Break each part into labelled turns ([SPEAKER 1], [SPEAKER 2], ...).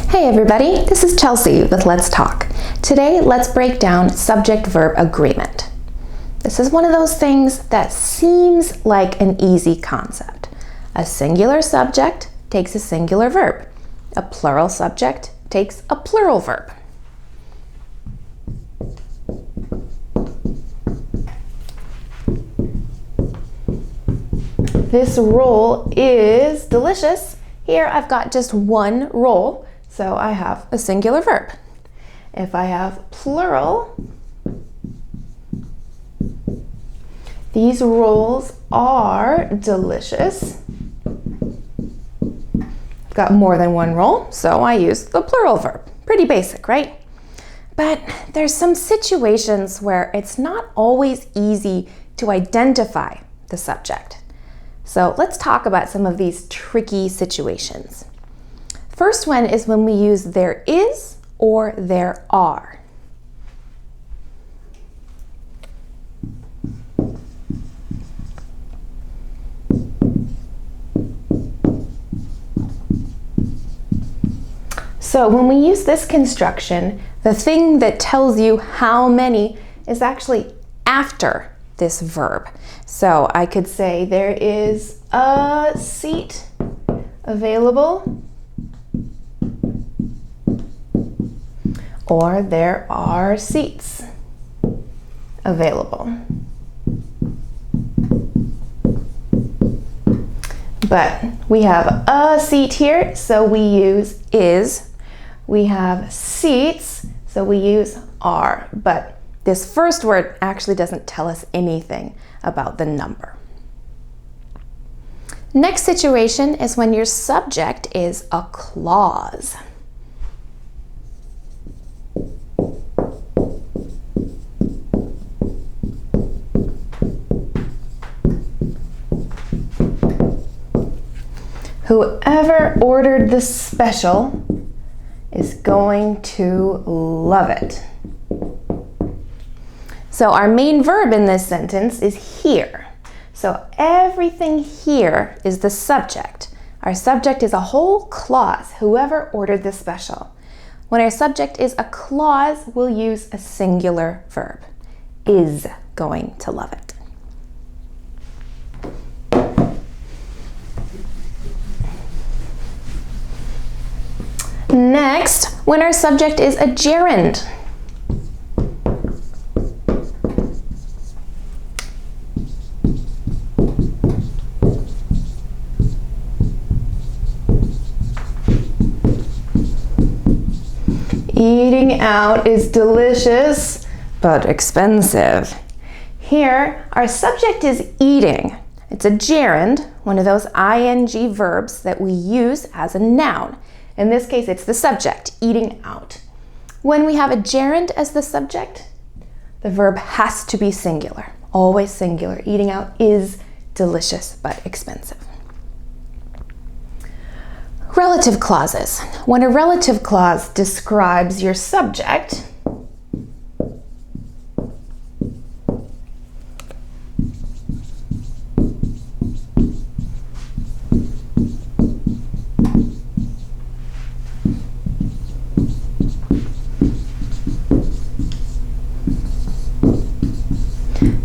[SPEAKER 1] Hey everybody, this is Chelsea with Let's Talk. Today, let's break down subject-verb agreement. This is one of those things that seems like an easy concept. A singular subject takes a singular verb. A plural subject takes a plural verb. This roll is delicious. Here I've got just one roll, so I have a singular verb. If I have plural, these rolls are delicious. I've got more than one roll, so I use the plural verb. Pretty basic, right? But there's some situations where it's not always easy to identify the subject. So let's talk about some of these tricky situations. First one is when we use there is or there are. So when we use this construction, the thing that tells you how many is actually after this verb. So I could say there is a seat available, or there are seats available. But we have a seat here, so we use is. We have seats, so we use are. But this first word actually doesn't tell us anything about the number. Next situation is when your subject is a clause. Whoever ordered the special is going to love it. So our main verb in this sentence is here. So everything here is the subject. Our subject is a whole clause, whoever ordered the special. When our subject is a clause, we'll use a singular verb. Is going to love it. Next, when our subject is a gerund. Eating out is delicious, but expensive. Here, our subject is eating. It's a gerund, one of those ing verbs that we use as a noun. In this case, it's the subject, eating out. When we have a gerund as the subject, the verb has to be singular, always singular. Eating out is delicious, but expensive. Relative clauses. When a relative clause describes your subject,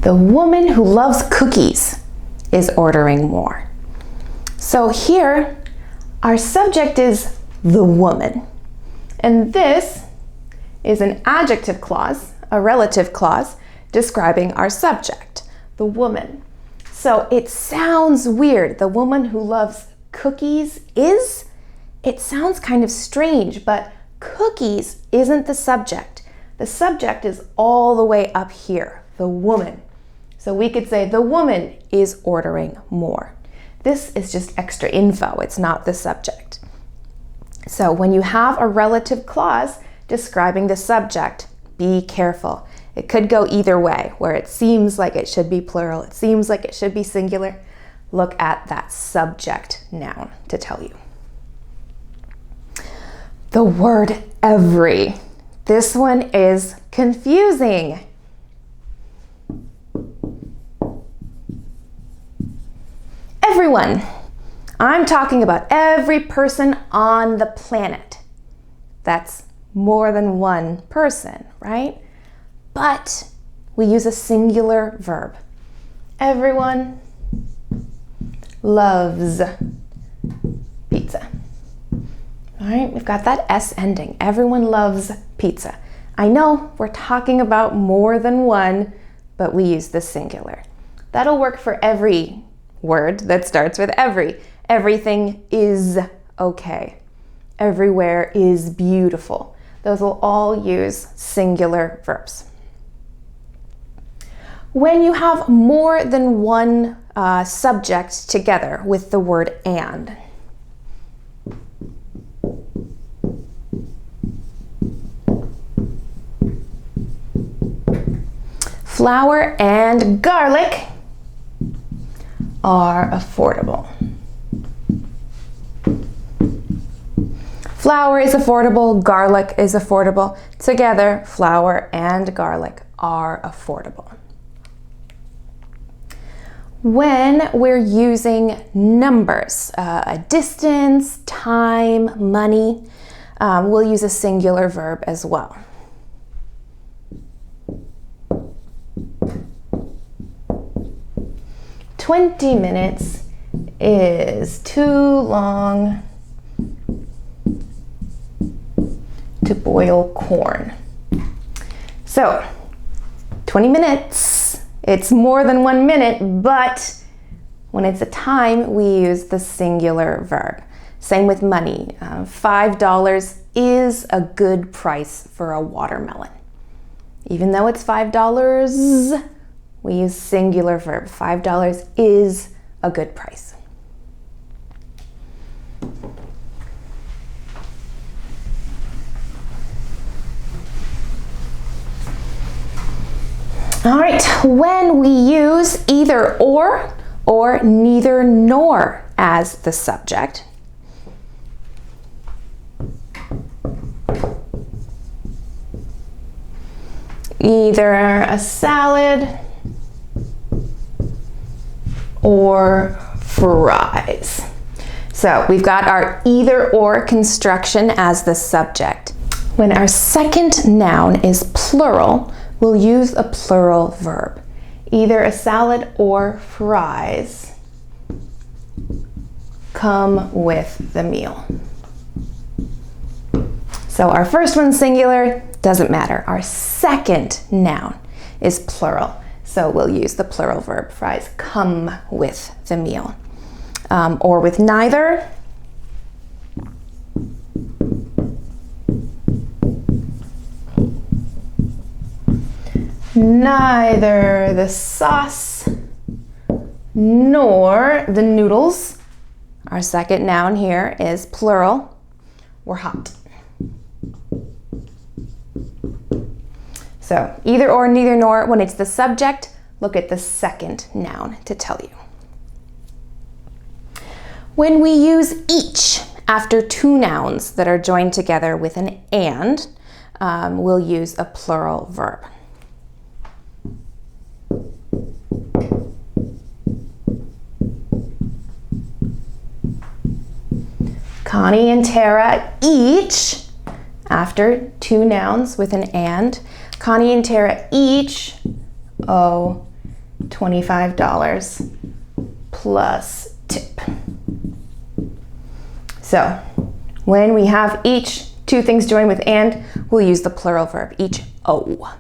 [SPEAKER 1] the woman who loves cookies is ordering more. So here, our subject is the woman. And this is an adjective clause, a relative clause, describing our subject, the woman. So it sounds weird. The woman who loves cookies is? It sounds kind of strange, but cookies isn't the subject. The subject is all the way up here, the woman. So we could say the woman is ordering more. This is just extra info, it's not the subject. So when you have a relative clause describing the subject, be careful. It could go either way, where it seems like it should be plural, it seems like it should be singular. Look at that subject noun to tell you. The word every. This one is confusing. Everyone. I'm talking about every person on the planet. That's more than one person, right? But we use a singular verb. Everyone loves pizza. All right, we've got that S ending. Everyone loves pizza. I know we're talking about more than one, but we use the singular. That'll work for every word that starts with every. Everything is okay. Everywhere is beautiful. Those will all use singular verbs. When you have more than one subject together with the word and, flour and garlic are affordable. Flour is affordable, garlic is affordable. Together, flour and garlic are affordable. When we're using numbers, a distance, time, money, we'll use a singular verb as well. "20 minutes is too long to boil corn." So, 20 minutes, it's more than 1 minute, but when it's a time, we use the singular verb. Same with money. $5 is a good price for a watermelon. Even though it's $5, we use singular verb. $5 is a good price. All right, when we use either or neither nor as the subject, either a salad or fries. So we've got our either or construction as the subject. When our second noun is plural, we'll use a plural verb. Either a salad or fries come with the meal. So our first one's singular, doesn't matter. Our second noun is plural. So we'll use the plural verb, fries come with the meal. Or with neither, neither the sauce nor the noodles, our second noun here is plural, were hot. So either or, neither nor, when it's the subject, look at the second noun to tell you. When we use each after two nouns that are joined together with an and, we'll use a plural verb. Connie and Tara each, after two nouns with an and, Connie and Tara each owe $25 plus tip. So when we have each, two things joined with and, we'll use the plural verb, each owe.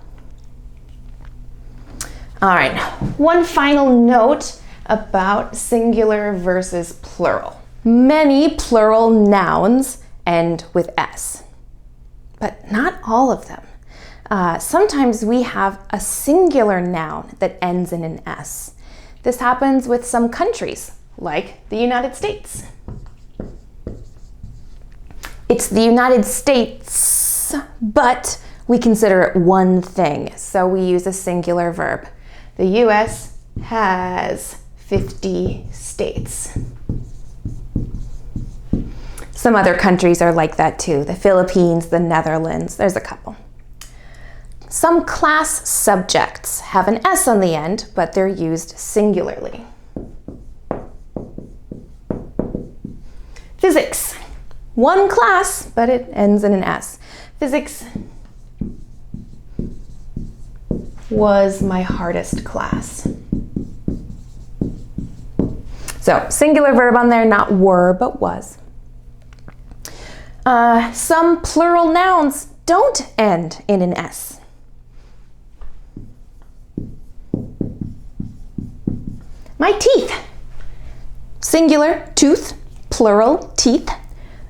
[SPEAKER 1] All right, one final note about singular versus plural. Many plural nouns end with S, but not all of them. Sometimes we have a singular noun that ends in an S. This happens with some countries, like the United States. It's the United States, but we consider it one thing, so we use a singular verb. The US has 50 states. Some other countries are like that too. The Philippines, the Netherlands, there's a couple. Some class subjects have an S on the end, but they're used singularly. Physics. One class, but it ends in an S. Physics was my hardest class. So singular verb on there, not were, but was. Some plural nouns don't end in an S. My teeth. Singular, tooth, plural, teeth.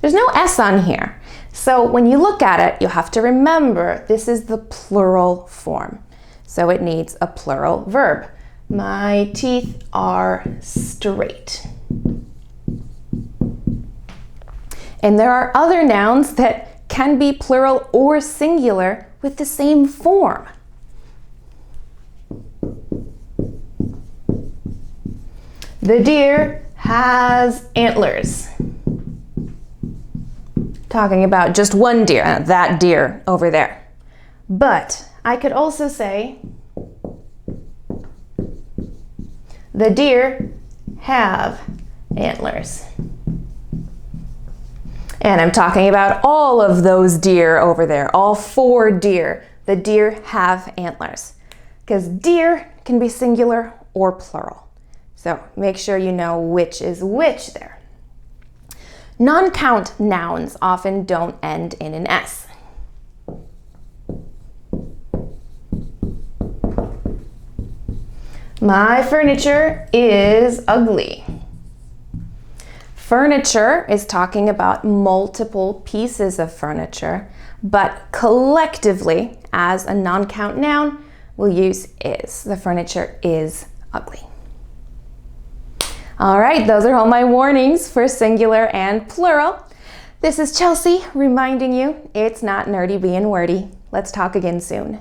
[SPEAKER 1] There's no S on here. So when you look at it, you have to remember this is the plural form. So it needs a plural verb. My teeth are straight. And there are other nouns that can be plural or singular with the same form. The deer has antlers. Talking about just one deer, that deer over there. But I could also say, the deer have antlers. And I'm talking about all of those deer over there, all 4 deer. The deer have antlers. Because deer can be singular or plural. So make sure you know which is which there. Non-count nouns often don't end in an S. My furniture is ugly. Furniture is talking about multiple pieces of furniture, but collectively, as a non-count noun, we'll use is. The furniture is ugly. All right, those are all my warnings for singular and plural. This is Chelsea reminding you it's not nerdy being wordy. Let's talk again soon.